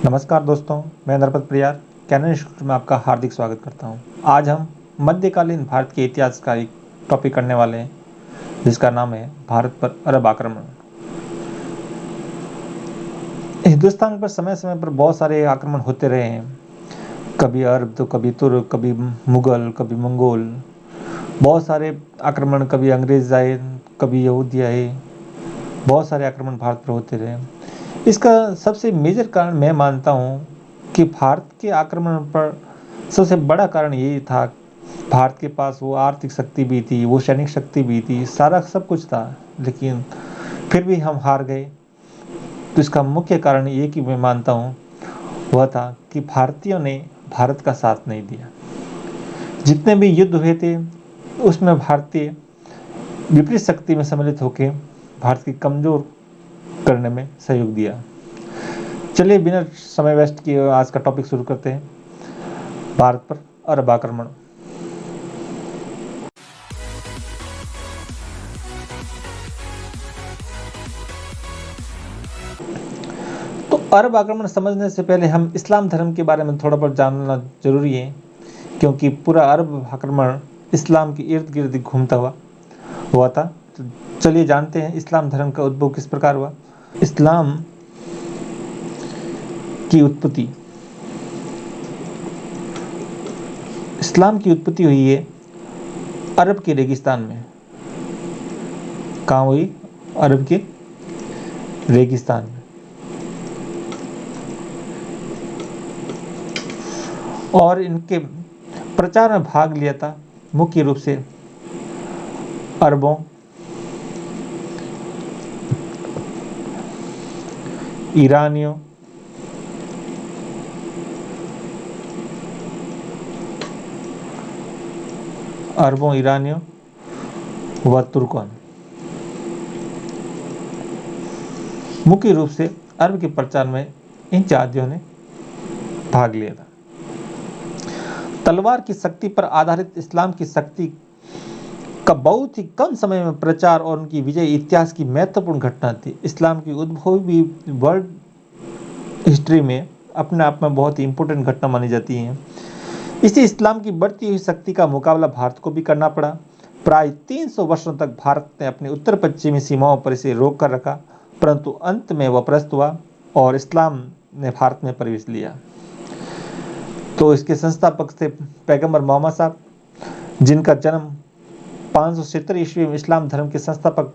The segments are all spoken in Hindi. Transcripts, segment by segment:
नमस्कार दोस्तों, मैं नरपत प्रियार कैनन इंस्टीट्यूट में आपका हार्दिक स्वागत करता हूं। आज हम मध्यकालीन भारत के इतिहास का एक टॉपिक करने वाले हैं जिसका नाम है भारत पर अरब आक्रमण। हिंदुस्तान पर समय समय पर बहुत सारे आक्रमण होते रहे हैं। कभी अरब तो कभी तुर्क, कभी मुगल, कभी मंगोल। बहुत सारे आक्रमण, कभी अंग्रेज आए, कभी यहूदी आए। बहुत सारे आक्रमण भारत पर होते रहे। इसका सबसे मेजर कारण मैं मानता हूँ कि भारत के आक्रमण पर सबसे बड़ा कारण यही था। भारत के पास वो आर्थिक शक्ति भी थी, वो सैनिक शक्ति भी थी, सारा सब कुछ था, लेकिन फिर भी हम हार गए। तो इसका मुख्य कारण ये कि मैं मानता हूँ वह था कि भारतीयों ने भारत का साथ नहीं दिया। जितने भी युद्ध हुए थे उसमें भारतीय विपरीत शक्ति में सम्मिलित होकर भारत की कमजोर करने में सहयोग दिया। चलिए बिना समय वेस्ट किए आज का टॉपिक शुरू करते हैं, भारत पर अरब आक्रमण। तो अरब आक्रमण समझने से पहले हम इस्लाम धर्म के बारे में थोड़ा बहुत जानना जरूरी है, क्योंकि पूरा अरब आक्रमण इस्लाम के इर्द गिर्द घूमता हुआ था। तो चलिए जानते हैं इस्लाम धर्म का उद्भव किस प्रकार हुआ। इस्लाम की उत्पत्ति इस्लाम की उत्पत्ति हुई है अरब के रेगिस्तान में। कहाँ हुई? अरब के रेगिस्तान में। और इनके प्रचार में भाग लिया था मुख्य रूप से अरबों, ईरानियों, व तुर्कों। मुख्य रूप से अरब के प्रचार में इन जातियों ने भाग लिया था। तलवार की शक्ति पर आधारित इस्लाम की शक्ति का बहुत ही कम समय में प्रचार और उनकी विजय इतिहास की महत्वपूर्ण घटना थी। इस्लाम की उद्भव भी वर्ल्ड हिस्ट्री में अपने आप में बहुत ही इंपॉर्टेंट घटना मानी जाती है। इसी इस्लाम की बढ़ती हुई शक्ति का मुकाबला भारत को भी करना पड़ा। प्राय 300 वर्षों तक भारत ने अपनी उत्तर पश्चिमी सीमाओं पर इसे रोक कर रखा, परंतु अंत में वह परास्त हुआ और इस्लाम ने भारत में प्रवेश लिया। तो इसके संस्थापक थे पैगंबर मोहम्मद साहब, जिनका जन्म 570 ईस्वी में इस्लाम धर्म के संस्थापक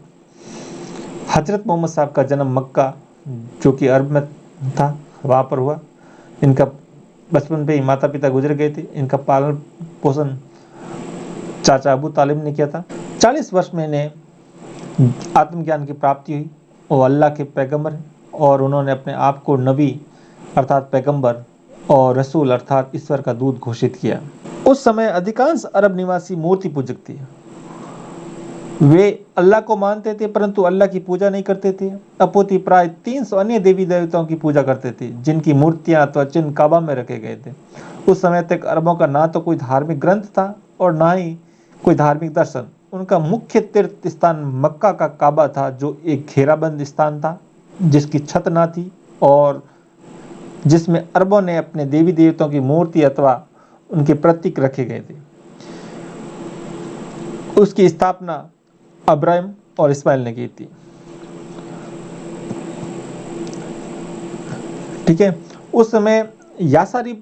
हजरत मोहम्मद साहब का जन्म मक्का, जो कि अरब में था, वहाँ पर हुआ। इनका बचपन पे ही माता पिता गुजर गए थे। इनका पालन पोषण चाचा अबू तालिब ने किया था। 40 वर्ष में इन्हें आत्मज्ञान की प्राप्ति हुई। वो अल्लाह के पैगंबर हैं और उन्होंने अपने आप को नबी अर्थात पैगंबर और रसूल अर्थात ईश्वर का दूत घोषित किया। उस समय अधिकांश अरब निवासी मूर्ति पूजक थे। वे अल्लाह को मानते थे परंतु अल्लाह की पूजा नहीं करते थे। अपोती प्राय 300 अन्य देवी देवताओं की पूजा करते थे, जिनकी मूर्तियां अथवा चिन्ह काबा में रखे गए थे। उस समय तक अरबों का ना तो कोई धार्मिक ग्रंथ था और ना ही कोई धार्मिक दर्शन। उनका मुख्य तीर्थ स्थान मक्का का काबा था, जो एक घेराबंद स्थान था जिसकी छत ना थी और जिसमें अरबों ने अपने देवी देवताओं की मूर्ति अथवा उनके प्रतीक रखे गए थे। उसकी स्थापना अब्राहिम और इस्माइल ने की थी। ठीक है। उस समय यासारी,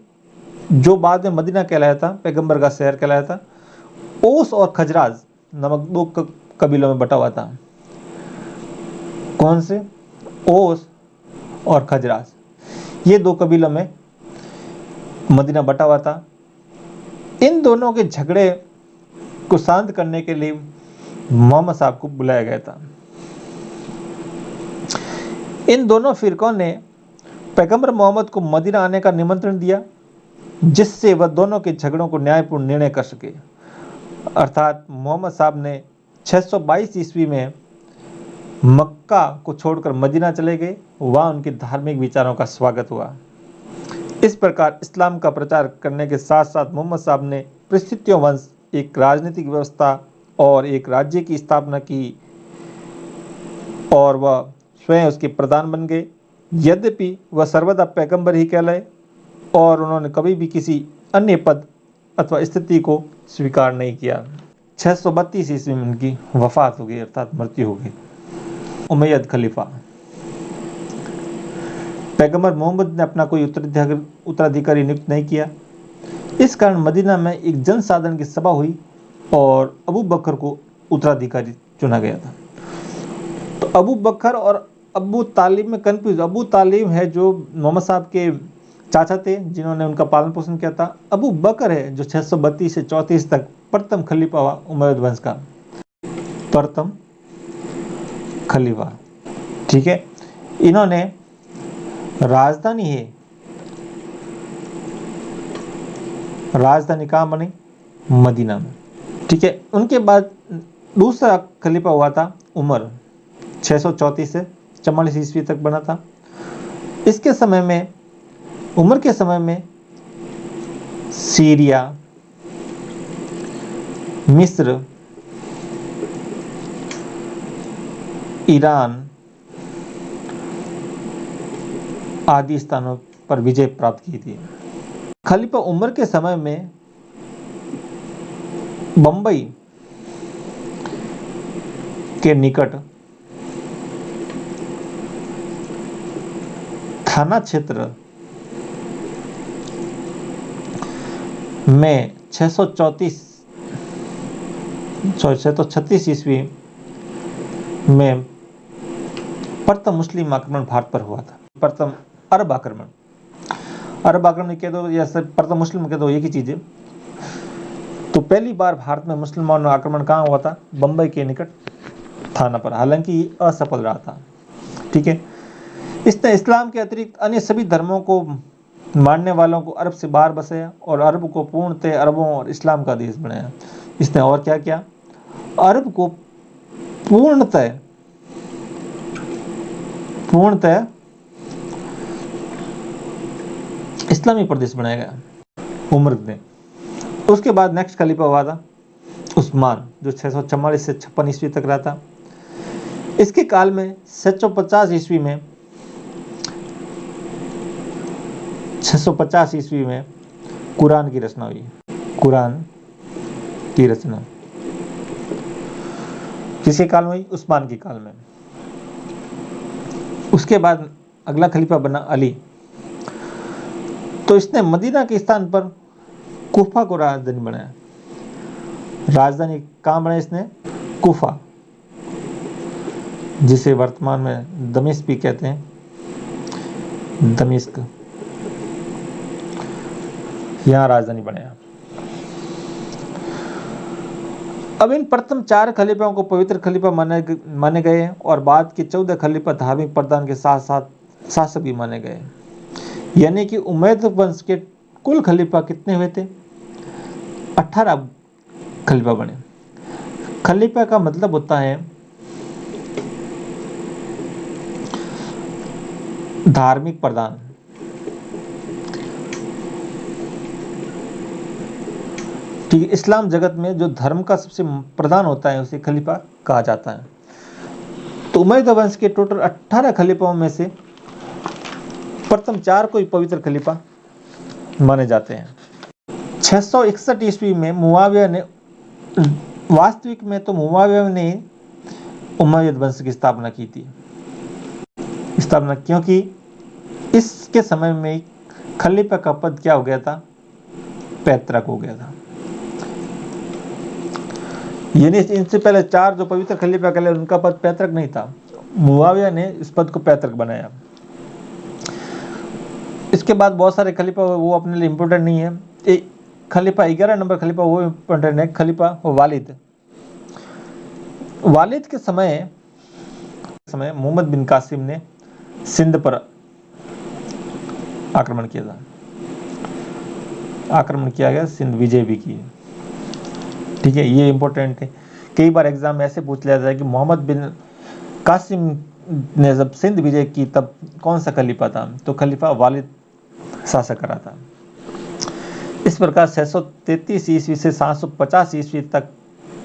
जो बाद में मदीना कहलाया था, पैगंबर का शहर कहलाया था, ओस और खजराज नामक दो कबीलों में बटा हुआ था। कौन से? ओस और खजराज, ये दो कबीलों में मदीना बटा हुआ था। इन दोनों के झगड़े को शांत करने के लिए मोहम्मद साहब को बुलाया गया था। इन दोनों फिरकों ने पैगंबर मोहम्मद को मदीना आने का निमंत्रण दिया, जिससे वह दोनों के झगड़ों को न्यायपूर्ण निर्णय कर सके। अर्थात मोहम्मद साहब ने 622 ईस्वी में मक्का को छोड़कर मदीना चले गए। वहां उनके धार्मिक विचारों का स्वागत हुआ। इस प्रकार इस्लाम का प्रचार करने के साथ साथ मोहम्मद साहब ने परिस्थितियों वंश, एक राजनीतिक व्यवस्था और एक राज्य की स्थापना की और वह स्वयं उसके प्रधान बन गए, यद्यपि वह सर्वदा पैगंबर ही कहलाए और उन्होंने कभी भी किसी अन्य पद अथवा स्थिति को स्वीकार नहीं किया। 632 ईस्वी में उनकी वफात हो गई अर्थात मृत्यु हो गई। उमैयद खलीफा। पैगंबर मोहम्मद ने अपना कोई उत्तराधिकारी नियुक्त नहीं किया। इस कारण मदीना में एक जनसाधारण की सभा हुई और अबू बकर को उत्तराधिकारी चुना गया था। तो अबू बकर और अबू तालिब में कंफ्यूज। अबू तालिब है जो मोहम्मद साहब के चाचा थे जिन्होंने उनका पालन पोषण किया था। अबू बकर है जो 632 से 34 तक प्रथम खलीफा हुआ उमैयद वंश का प्रथम खलीफा। ठीक है, इन्होंने राजधानी कहाँ बनी? मदीना में। ठीक है, उनके बाद दूसरा खलीफा हुआ था उमर, 634 से 44 ईस्वी तक बना था। इसके समय में, उमर के समय में सीरिया, मिस्र, ईरान आदि स्थानों पर विजय प्राप्त की थी। खलीफा उमर के समय में बंबई के निकट थाना क्षेत्र में 636 ईस्वी में प्रथम मुस्लिम आक्रमण भारत पर हुआ था। प्रथम अरब आक्रमण कह दो या प्रथम मुस्लिम कह दो, एक ही चीज है। तो पहली बार भारत में मुसलमानों का आक्रमण कहाँ हुआ था? बंबई के निकट थाना पर, हालांकि असफल रहा था। ठीक है, इसने इस्लाम के अतिरिक्त अन्य सभी धर्मों को मानने वालों को अरब से बाहर बसाया और अरब को पूर्णतः अरबों और इस्लाम का देश बनाया। इसने और क्या किया? अरब को पूर्णतः इस्लामी प्रदेश बनाया गया उमर ने। उसके बाद नेक्स्ट खलीफा हुआ था उस्मान, जो 644 से 56 ईस्वी तक रहा था। इसके काल में 650 ईस्वी में कुरान की रचना हुई। कुरान की रचना किसके काल में हुई? उस्मान के काल में। उसके बाद अगला खलीफा बना अली। तो इसने मदीना के स्थान पर कूफा को राजधानी बनाया। राजधानी कहाँ बनाई इसने? कूफा, जिसे वर्तमान में दमिश्क भी कहते हैं। दमिश्क, यहाँ राजधानी बनाया। अब इन प्रथम 4 खलीफाओं को पवित्र खलीफा माने गए और बाद के 14 खलीफा धार्मिक प्रधान के साथ साथ शासक भी माने गए। यानी कि उमैयद वंश के कुल खलीफा कितने हुए थे? 18 खलीफा बने। खलीफा का मतलब होता है धार्मिक प्रधान। ठीक है, इस्लाम जगत में जो धर्म का सबसे प्रधान होता है उसे खलीफा कहा जाता है। तो उमैयद वंश के टोटल 18 खलीफाओं में से प्रथम 4 को ही पवित्र खलीफा माने जाते हैं। 661 ईस्वी में मुआविया ने, वास्तविक में तो मुआविया ने उमैयद वंश की स्थापना की थी। क्योंकि इसके समय में खलीफा का पद क्या हो गया था? पैतृक हो गया था। यानी इनसे पहले 4 जो पवित्र खलीफा कहलाए उनका पद पैतृक नहीं था। मुआविया ने इस पद को पैतृक बनाया। इसके बाद बहुत सारे खलीफा, वो अपने लिए इम्पोर्टेंट नहीं है। एक खलीफा 11 नंबर खलीफा वो इम्पोर्टेंट है, खलीफा वालिद। वालिद के समय मोहम्मद बिन कासिम ने सिंध पर आक्रमण किया था। आक्रमण किया गया, सिंध विजय भी की। ठीक है, ये इंपॉर्टेंट है। कई बार एग्जाम में ऐसे पूछ लिया जाता है कि मोहम्मद बिन कासिम ने जब सिंध विजय की तब कौन सा खलीफा था? तो खलीफा वालिद शासक करा था। इस प्रकार 633 ईस्वी से 750 ईस्वी तक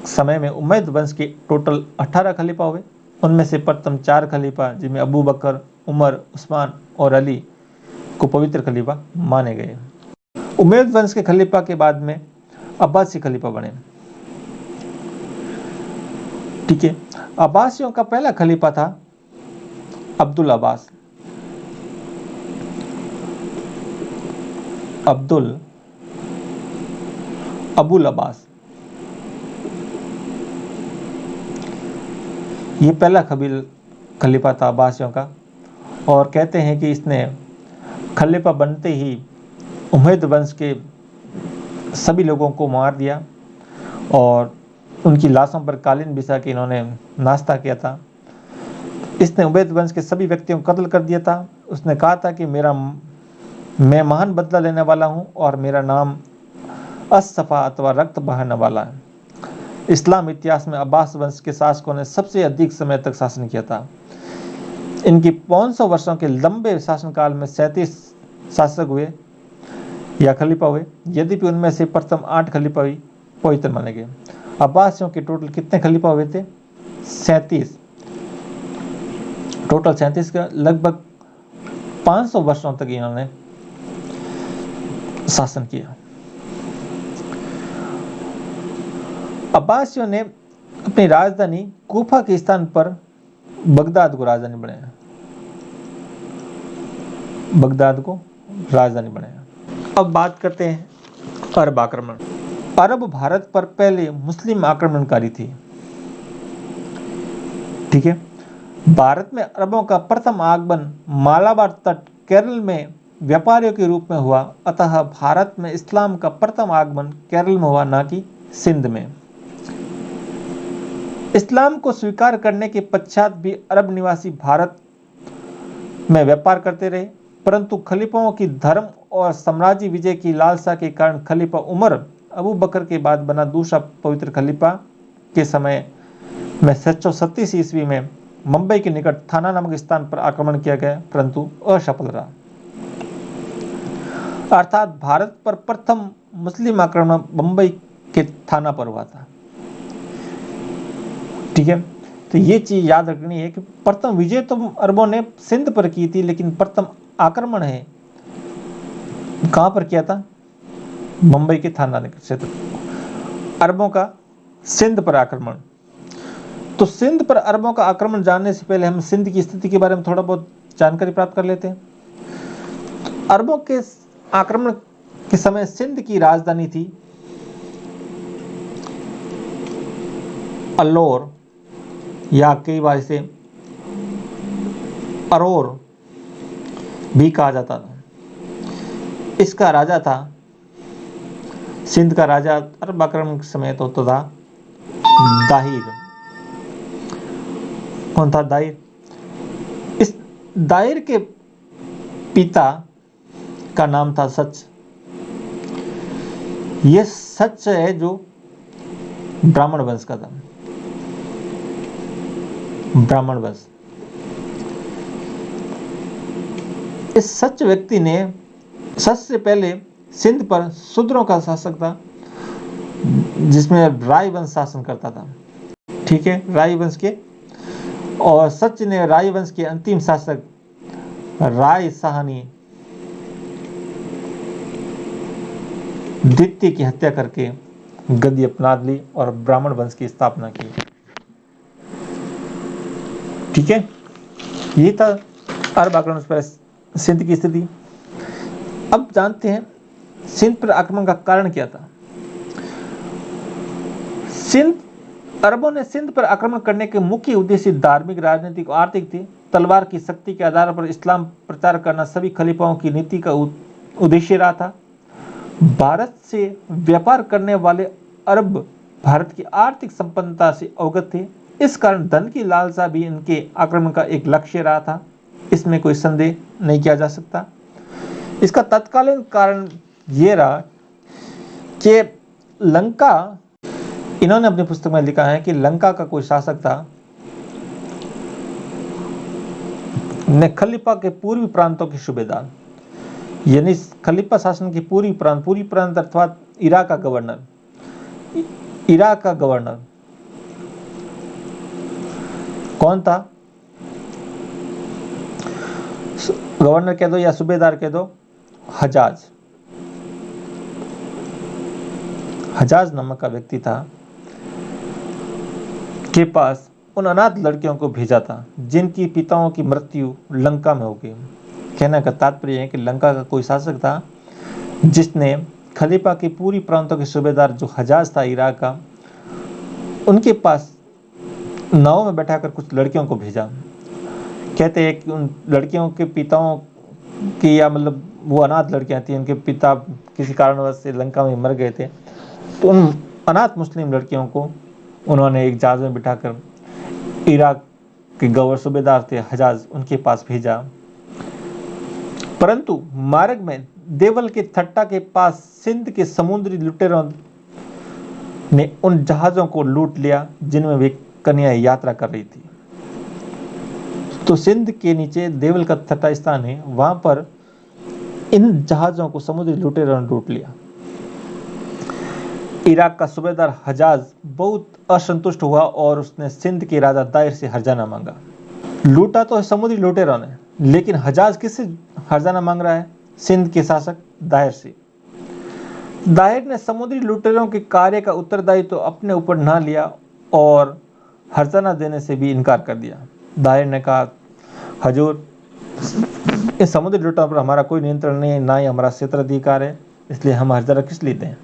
समय में उमैयद वंश के टोटल 18 खलीफा हुए। उनमें से प्रथम 4 खलीफा जिनमें अबू बकर, उमर, उस्मान और अली को पवित्र खलीफा माने गए। उमैयद वंश के खलीफा के बाद में अब्बासी खलीफा बने। ठीक है, अब्बासियों का पहला खलीफा था अब्दुल अब्बास, अबुल अब्बास। ये पहला खलीफा था अब्बासियों का, और कहते हैं कि इसने खलीफा बनते ही उमैयद वंश के सभी लोगों को मार दिया और उनकी लाशों पर कालीन बिछा के इन्होंने नाश्ता किया था। इसने उमैयद वंश के सभी व्यक्तियों को कत्ल कर दिया था। उसने कहा था कि मैं महान बदला लेने वाला हूं और मेरा नाम असफा अथवा रक्त बहाने वाला है। इस्लाम इतिहास में अब्बास वंश के शासकों ने सबसे अधिक समय तक शासन किया था। इनकी 500 वर्षों के लंबे शासनकाल में 37 शासक हुए या खलीफा हुए, यद्यपि उनमें से प्रथम 8 खलीफा भी पवित्र माने गए। अब्बासियों के टोटल कितने खलीफा हुए थे? 37। टोटल 37 का लगभग 500 वर्षों तक इन्होंने शासन किया। अब्बासियों ने अपनी राजधानी कूफा के स्थान पर बगदाद को राजधानी बनाया। अब बात करते हैं अरब आक्रमण। अरब भारत पर पहले मुस्लिम आक्रमणकारी थे। ठीक है, भारत में अरबों का प्रथम आगमन मालाबार तट केरल में व्यापारियों के रूप में हुआ। अतः भारत में इस्लाम का प्रथम आगमन केरल में हुआ, ना कि सिंध में। इस्लाम को स्वीकार करने के पश्चात भी अरब निवासी भारत में व्यापार करते रहे, परंतु खलीफाओं की धर्म और साम्राज्य विजय की लालसा के कारण खलीफा उमर अबू बकर के बाद बना दूसरा पवित्र खलीफा के समय में 737 ईस्वी में मुंबई के निकट थाना नामक स्थान पर आक्रमण किया गया, परंतु असफल रहा। अर्थात भारत पर प्रथम मुस्लिम आक्रमण मुंबई के थाना पर हुआ था। ठीक है, तो ये चीज याद रखनी है कि प्रथम विजय तो अरबों ने सिंध पर की थी, लेकिन प्रथम आक्रमण है कहां पर किया था? मुंबई के थाना क्षेत्र। अरबों का सिंध पर आक्रमण। तो सिंध पर अरबों का आक्रमण जानने से पहले हम सिंध की स्थिति के बारे में थोड़ा बहुत जानकारी प्राप्त कर लेते हैं। अरबों के आक्रमण के समय सिंध की राजधानी थी अल्लोर, या कई बार इसे अरोर भी कहा जाता था। इसका राजा था, सिंध का राजा अरब आक्रमण के समय तो होता था दाहिर। कौन था? दाहिर। इस दाहिर के पिता का नाम था सच। यह सच है जो ब्राह्मण वंश का था। ब्राह्मण वंश। इस सच व्यक्ति ने सच से पहले सिंध पर शूद्रों का शासक था, जिसमें राय वंश शासन करता था। ठीक है, राय वंश के, और सच ने राय वंश के अंतिम शासक राय साहनी द्वितीय की हत्या करके गद्दी अपना ली और ब्राह्मण वंश की स्थापना की। ठीक है, ये था अरब आक्रमण पर सिंध की स्थिति। अब जानते हैं सिंध पर आक्रमण का कारण क्या था। अरबों ने सिंध पर आक्रमण करने के मुख्य उद्देश्य धार्मिक, राजनीतिक और आर्थिक थे। तलवार की शक्ति के आधार पर इस्लाम प्रचार करना सभी खलीफाओं की नीति का उद्देश्य रहा था। भारत से व्यापार करने वाले अरब भारत की आर्थिक संपन्नता से अवगत थे, इस कारण धन की लालसा भी इनके आक्रमण का एक लक्ष्य रहा था। इसमें कोई संदेह नहीं किया जा सकता। इसका तत्कालीन कारण यह रहा कि लंका, इन्होंने अपनी पुस्तक में लिखा है कि लंका का कोई शासक था, ने खलीफा के पूर्वी प्रांतों के सूबेदार, यानी खलीफा शासन की पूरी प्रांत अर्थात इराक का गवर्नर कौन था? गवर्नर कह दो या सूबेदार कह दो, हजाज नामक का व्यक्ति था, के पास उन अनाथ लड़कियों को भेजा था जिनकी पिताओं की मृत्यु लंका में हो गई। कहने का तात्पर्य है कि लंका का कोई शासक था जिसने खलीफा की पूरी प्रांतों के सूबेदार जो हजाज था इराक का, उनके पास नाव में बैठाकर कुछ लड़कियों को भेजा। कहते हैं कि उन लड़कियों के पिताओं की, या मतलब वो अनाथ लड़कियां थी, उनके पिता किसी कारणवश से लंका में मर गए थे, तो उन अनाथ मुस्लिम लड़कियों को उन्होंने एक जहाज में बिठाकर इराक के गवर्नर सूबेदार थे हजाज, उनके पास भेजा। परंतु मार्ग में देवल के थट्टा के पास सिंध के समुद्री लुटेरों ने उन जहाजों को लूट लिया जिनमें वे कन्या यात्रा कर रही थी। तो सिंध के नीचे देवल का थट्टा स्थान है, वहां पर इन जहाजों को समुद्री लुटेरों ने लूट लिया। इराक का सूबेदार हजाज बहुत असंतुष्ट हुआ और उसने सिंध के राजा दायर से हर्जाना मांगा। लूटा तो समुद्री लुटेरों ने, लेकिन हजाज किससे हर्जाना मांग रहा है? सिंध के शासक दायर से। दायर ने समुद्री लुटेरों के कार्य का उत्तरदायित्व तो अपने ऊपर ना लिया और हर्जाना देने से भी इनकार कर दिया। दायर ने कहा, हजूर, इस समुद्री लुटेरों पर हमारा कोई नियंत्रण नहीं है, ना ही हमारा क्षेत्राधिकार है, इसलिए हम हर्जाना किस लिए दें?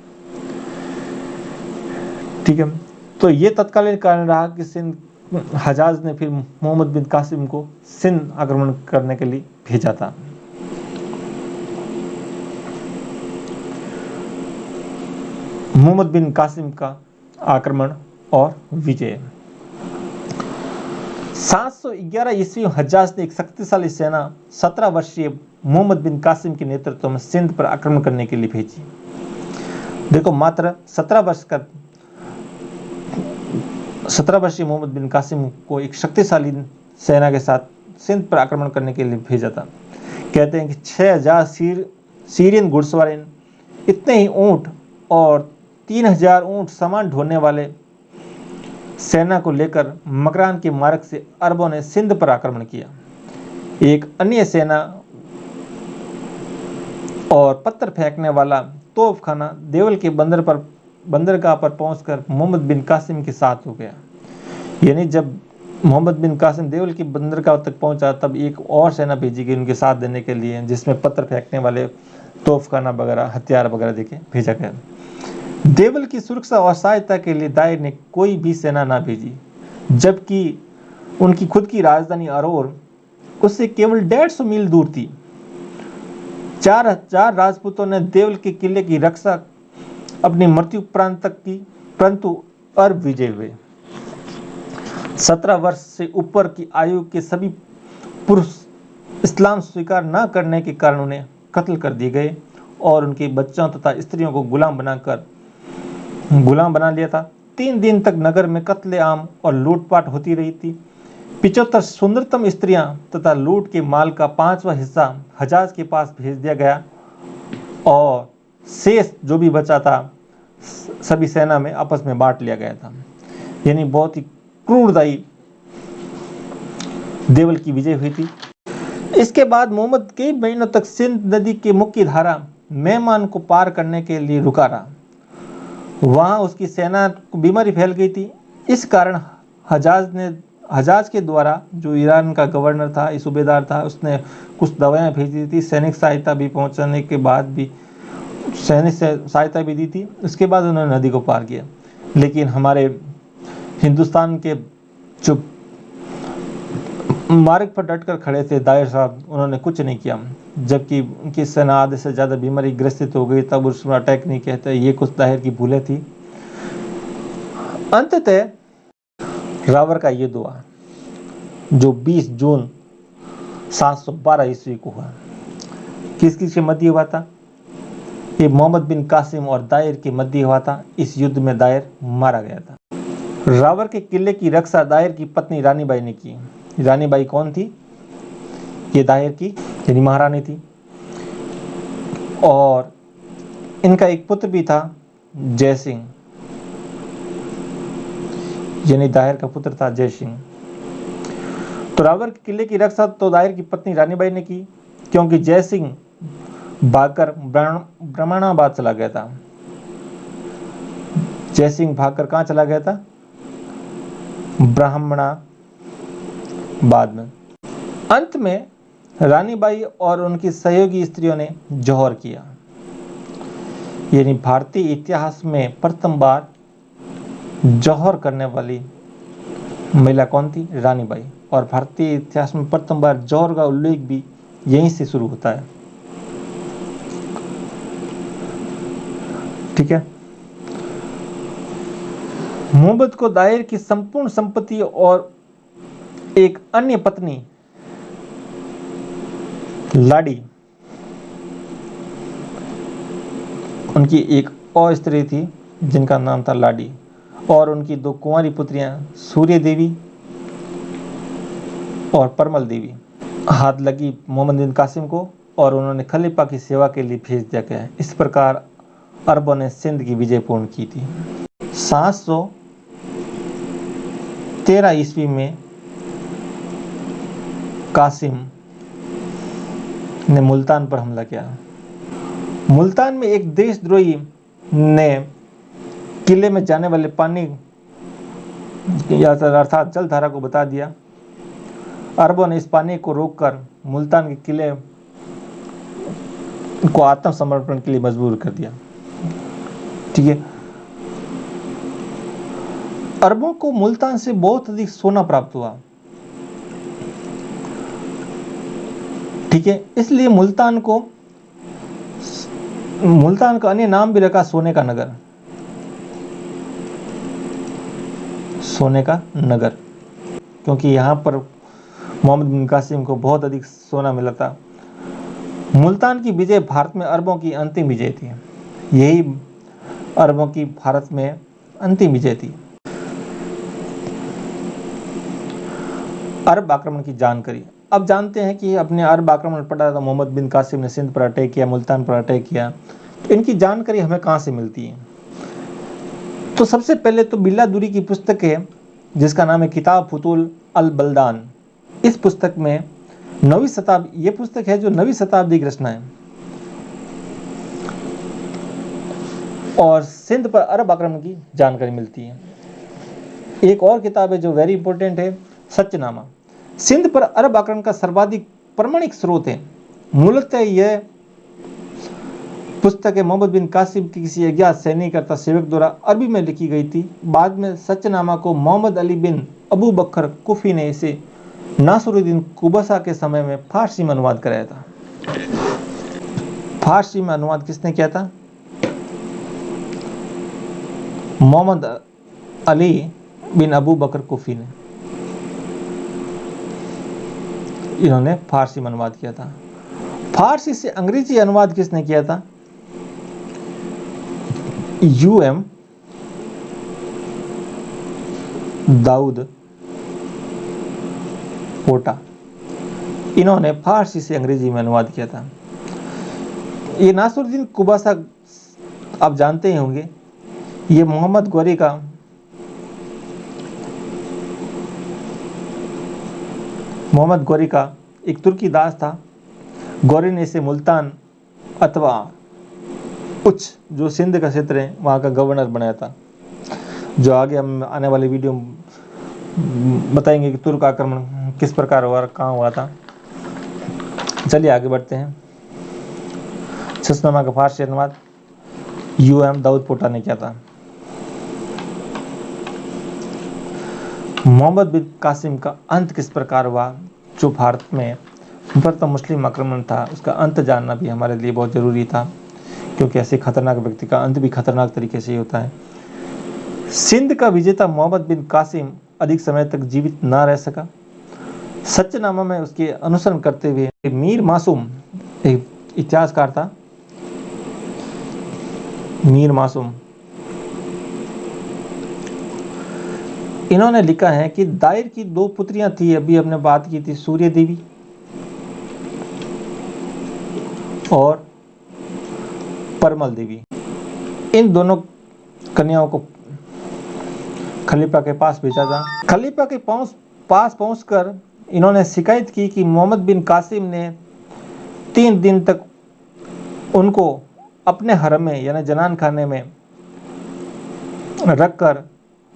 ठीक है, तो ये तत्कालीन कारण रहा कि सिंध हजाज ने फिर मोहम्मद बिन कासिम को सिंध आक्रमण करने के लिए भेजा था। मोहम्मद बिन कासिम का आक्रमण और विजय। 711 ईस्वी हजाज ने एक शक्तिशाली सेना 17 वर्षीय मोहम्मद बिन कासिम के नेतृत्व में सिंध पर आक्रमण करने के लिए भेजी। देखो, मात्र 17 वर्षीय मोहम्मद बिन कासिम को एक शक्तिशाली सेना के साथ सिंध पर आक्रमण करने के लिए भेजा था। कहते हैं कि 6000 सीरियन घुड़सवार, इतने ही ऊंट और 3000 ऊंट सामान ढोने वाले सेना को लेकर मकरान के मार्ग से अरबों ने सिंध पर आक्रमण किया। एक अन्य सेना और पत्थर फेंकने वाला तोपखाना देवल के बंदरगाह पर पहुंचकर मोहम्मद बिन कासिम के साथ हो गया। यानी जब मोहम्मद बिन कासिम देवल की बंदरगाह तक पहुंचा, तब एक और सेना भेजी गई उनके साथ देने के लिए, जिसमें पत्थर फेंकने वाले तोपखाना वगैरह, हथियार वगैरह देके भेजा गया। देवल की सुरक्षा और सहायता के लिए दायर ने कोई भी सेना ना भेजी, जबकि उनकी खुद की राजधानी अरोर उससे केवल 150 मील दूर थी। 4000 राजपूतों ने देवल के किले की रक्षा अपनी मृत्यु प्रांत तक की, परंतु अरब विजय हुए। 17 वर्ष से ऊपर की आयु के सभी पुरुष इस्लाम स्वीकार न करने के कारण उन्हें कत्ल कर दिए गए और उनके बच्चों तथा स्त्रियों को गुलाम बना लिया था। 3 दिन तक नगर में कत्लेआम और लूटपाट होती रही थी। 75 सुंदरतम स्त्रियां तथा लूट के माल का 5वां हिस्सा हजाज के पास भेज दिया गया और शेष जो भी बचा था सभी सेना में आपस में बांट लिया गया था। यानी बहुत ही क्रूरदायी देवल की विजय हुई थी। इसके बाद मोहम्मद कई महीनों तक सिंध नदी के मुख्य धारा मेहमान को पार करने के लिए रुका रहा। वहां उसकी सेना को बीमारी फैल गई थी। इस कारण हजाज के द्वारा, जो ईरान का गवर्नर था, सूबेदार था, उसने कुछ दवाएं भेजी थी, सैनिक सहायता भी पहुंचाने के बाद भी सैनिक सहायता भी दी थी। उसके बाद उन्होंने नदी को पार किया। लेकिन हमारे हिंदुस्तान के जो मार्ग पर डटकर खड़े थे दायर साहब, उन्होंने कुछ नहीं किया, जबकि उनकी सेना आधे से ज़्यादा बीमारी ग्रसित हो गई, तब उसमें अटैक नहीं कहते। ये कुछ दायर की भूलें थी। अंततः रावर का ये दुआ जो 20 जून 712 ईस्वी को हुआ, किस के मध्य हुआ था? ये मोहम्मद बिन कासिम और दायर के मध्य हुआ था। इस युद्ध में दायर मारा गया था। रावर के किले की रक्षा दायर की पत्नी रानी बाई ने की। रानी बाई कौन थी? ये दायर की यानी महारानी थी। और इनका एक पुत्र भी था, जय सिंह, यानी दायर का पुत्र था जय सिंह। तो रावर के किले की रक्षा तो दायर की पत्नी रानी बाई ने की। क्योंकि जयसिंह भागकर ब्राह्मणाबाद चला गया था। जयसिंह भागकर कहाँ चला गया था? ब्राह्मणाबाद में। अंत में रानीबाई और उनकी सहयोगी स्त्रियों ने जौहर किया। यानी भारतीय इतिहास में प्रथम बार जौहर करने वाली महिला कौन थी? रानीबाई। और भारतीय इतिहास में प्रथम बार जौहर का उल्लेख भी यहीं से शुरू होता है। ठीक है। मोहम्मद को दायर की संपूर्ण संपत्ति और एक अन्य पत्नी लाडी, उनकी एक और स्त्री थी जिनका नाम था लाडी, और उनकी 2 कुंवारी पुत्रियां सूर्य देवी और परमल देवी हाथ लगी मोहम्मद बिन कासिम को, और उन्होंने खलीफा की सेवा के लिए भेज दिया गया। इस प्रकार अरबों ने सिंध की विजय पूर्ण की थी। 713 ईस्वी में कासिम ने मुल्तान पर हमला किया। मुल्तान में एक देशद्रोही ने किले में जाने वाले पानी अर्थात जलधारा को बता दिया। अरबों ने इस पानी को रोककर मुल्तान के किले को आत्मसमर्पण के लिए मजबूर कर दिया। ठीक है। अरबों को मुल्तान से बहुत अधिक सोना प्राप्त हुआ। ठीक है। इसलिए मुल्तान का अन्य नाम भी रखा सोने का नगर। सोने का नगर, क्योंकि यहाँ पर मोहम्मद बिन कासिम को बहुत अधिक सोना मिला था। मुल्तान की विजय भारत में अरबों की अंतिम विजय थी। यही अरबों की भारत में अंतिम विजय थी। अरब आक्रमण की जानकारी। अब जानते हैं कि अपने अरब आक्रमण पड़ा था, मोहम्मद बिन कासिम ने सिंध पर अटैक किया, मुल्तान पर अटैक किया। इनकी जानकारी हमें कहाँ से मिलती है? तो सबसे पहले तो बिल्ला दूरी की पुस्तक है जिसका नाम है किताब फुतूल अल बल्दान। इस पुस्तक में 9वीं शताब्दी, ये पुस्तक है जो 9वीं शताब्दी की रचना है, और सिंध पर अरब आक्रमण की जानकारी मिलती है। एक और किताब है जो वेरी इंपॉर्टेंट है, सच्चनामा। सिंध पर अरब आक्रमण का सर्वाधिक प्रमाणिक स्रोत है। मूलतः यह पुस्तक मोहम्मद बिन कासिम की किसी अज्ञात सैनिक अर्थात सेवक द्वारा अरबी में लिखी गई थी। बाद में सच्चनामा को मोहम्मद अली बिन अबू बकर कुफी ने इसे नासरुद्दीन कुबसा के समय में फारसी में अनुवाद कराया था। फारसी में अनुवाद किसने किया था? मोहम्मद अली बिन अबू बकर कुफी ने। इन्होंने फारसी में अनुवाद किया था। फारसी से अंग्रेजी अनुवाद किसने किया था? यूएम दाऊद पोटा, इन्होंने फारसी से अंग्रेजी में अनुवाद किया था। ये नासरुद्दीन कुबसा आप जानते ही होंगे, ये मोहम्मद गौरी का एक तुर्की दास था। गौरी ने इसे मुल्तान अथवा उच्च, जो सिंध का क्षेत्र है, वहाँ का गवर्नर बनाया था, जो आगे हम आने वाली वीडियो बताएंगे कि तुर्क आक्रमण किस प्रकार हुआ, कहाँ हुआ था। चलिए आगे बढ़ते हैं। सच्चनामा का फारसी अनुवाद यूएम दाऊद पोटा ने किया था। मोहम्मद बिन कासिम का अंत किस प्रकार हुआ? जो भारत में प्रथम मुस्लिम आक्रमण था, उसका अंत जानना भी हमारे लिए बहुत जरूरी था, क्योंकि ऐसे खतरनाक व्यक्ति का अंत भी खतरनाक तरीके से ही होता है। सिंध का विजेता मोहम्मद बिन कासिम अधिक समय तक जीवित ना रह सका। सच्चनामा में उसके अनुसरण करते हुए मीर मासूम, एक इतिहासकार था, मीर मासूम, इन्होंने लिखा है कि दायर की 2 पुत्रियां थी, अभी हमने बात की थी, सूर्य देवी और परमल देवी। इन दोनों कन्याओं को खलीफा के पास भेजा था। खलीफा के पास पहुंचकर इन्होंने शिकायत की कि मोहम्मद बिन कासिम ने 3 दिन तक उनको अपने हरम में यानी जनान खाने में रखकर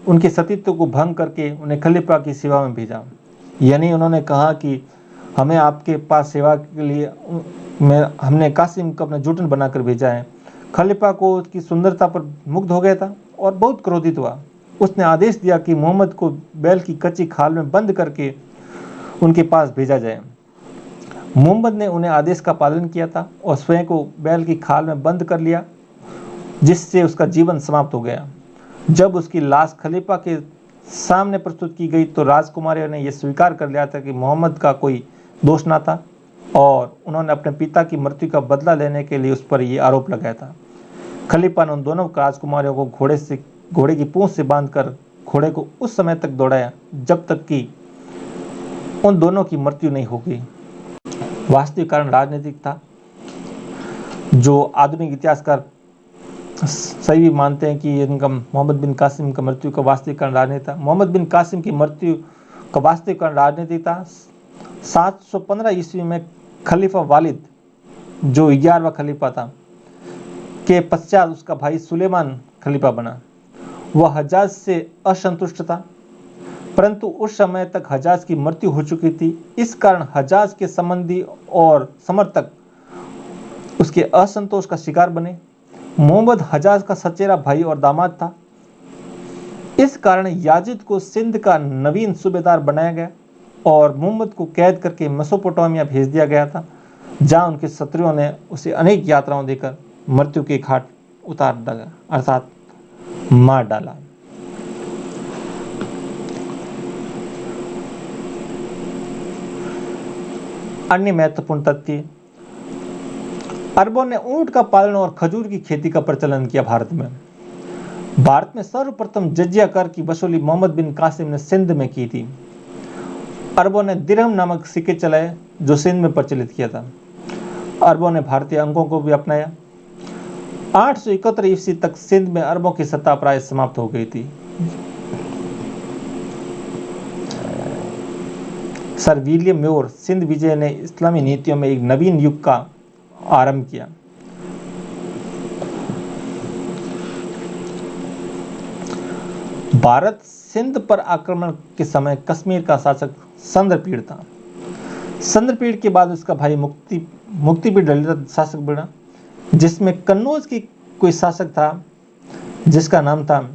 उनके सतीत्व को भंग करके उन्हें खलीफा की सेवा में भेजा। यानी उन्होंने कहा कि हमें आपके पास सेवा के लिए हमने कासिम को अपना जूटन बनाकर भेजा है। खलीफा को उसकी सुंदरता पर मुग्ध हो गया था और बहुत क्रोधित हुआ। उसने आदेश दिया कि मोहम्मद को बैल की कच्ची खाल में बंद करके उनके पास भेजा जाए। मोहम्मद ने उन्हें आदेश का पालन किया था और स्वयं को बैल की खाल में बंद कर लिया, जिससे उसका जीवन समाप्त हो गया। जब उसकी लाश खलीफा के सामने प्रस्तुत की गई तो राजकुमारियों ने यह स्वीकार कर लिया था कि मोहम्मद का कोई दोष ना था और उन्होंने अपने पिता की मृत्यु का बदला लेने के लिए उस पर यह आरोप लगाया था। खलीफा ने उन दोनों राजकुमारियों को घोड़े की पूंछ से बांधकर घोड़े को उस समय तक दौड़ाया जब तक कि उन दोनों की मृत्यु नहीं हो गई। वास्तविक कारण राजनीतिक था, जो आधुनिक इतिहासकार सही भी मानते हैं कि इनका मोहम्मद बिन कासिम का मृत्यु का वास्तविक कारण राजनीति था। मोहम्मद बिन कासिम की मृत्यु का वास्तविक कारण राजनीति था। 715 ईस्वी में खलीफा वालिद, जो 11वां खलीफा था, के पश्चात उसका भाई सुलेमान खलीफा बना। वह हजाज से असंतुष्ट था, परंतु उस समय तक हजाज की मृत्यु हो चुकी थी। इस कारण हजाज के संबंधी और समर्थक उसके असंतोष का शिकार बने। मोहम्मद हजाज का सचेरा भाई और दामाद था। इस कारण याजिद को सिंध का नवीन सूबेदार बनाया गया और मोहम्मद को कैद करके मेसोपोटामिया भेज दिया गया था, जहां उनके शत्रुओं ने उसे अनेक यात्राओं देकर मृत्यु के घाट उतार डाला, अर्थात मार डाला। अन्य महत्वपूर्ण तथ्य, अरबों ने ऊंट का पालन और खजूर की खेती का प्रचलन किया। भारत में सर्वप्रथम जजिया कर की वसूली मोहम्मद बिन कासिम ने सिंध में की थी। अरबों ने दिरहम नामक सिक्के चलाए जो सिंध में प्रचलित किया था। अरबों ने भारतीय अंकों को भी अपनाया। 871 ईस्वी तक सिंध में अरबों की सत्ता प्राय समाप्त हो गई थी। सर विलियम म्योर सिंध विजय ने इस्लामी नीतियों में एक नवीन युग का आरंभ किया। भारत सिंध पर आक्रमण के समय कश्मीर का शासक संद्रपीड़ था। संद्रपीड़ के बाद उसका भाई मुक्तिपीड़ ललित शासक बना, जिसमें कन्नौज की कोई शासक था जिसका नाम था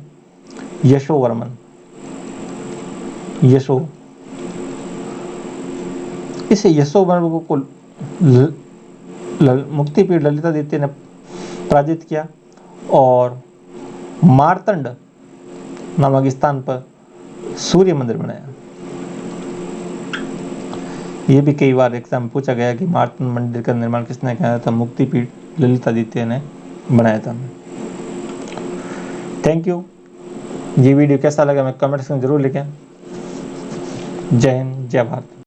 यशोवर्मन। इसे यशोवर्मन को मुक्तिपीड़ ललितादित्य ने पराजित किया और मार्तंड नामक स्थान पर सूर्य मंदिर बनाया। यह भी कई बार एग्जाम में पूछा गया कि मार्तंड मंदिर का निर्माण किसने किया था? मुक्तिपीड़ ललितादित्य ने बनाया था। Thank you. ये वीडियो कैसा लगा मैं कमेंट्स में जरूर लिखें। जय हिंद, जय भारत।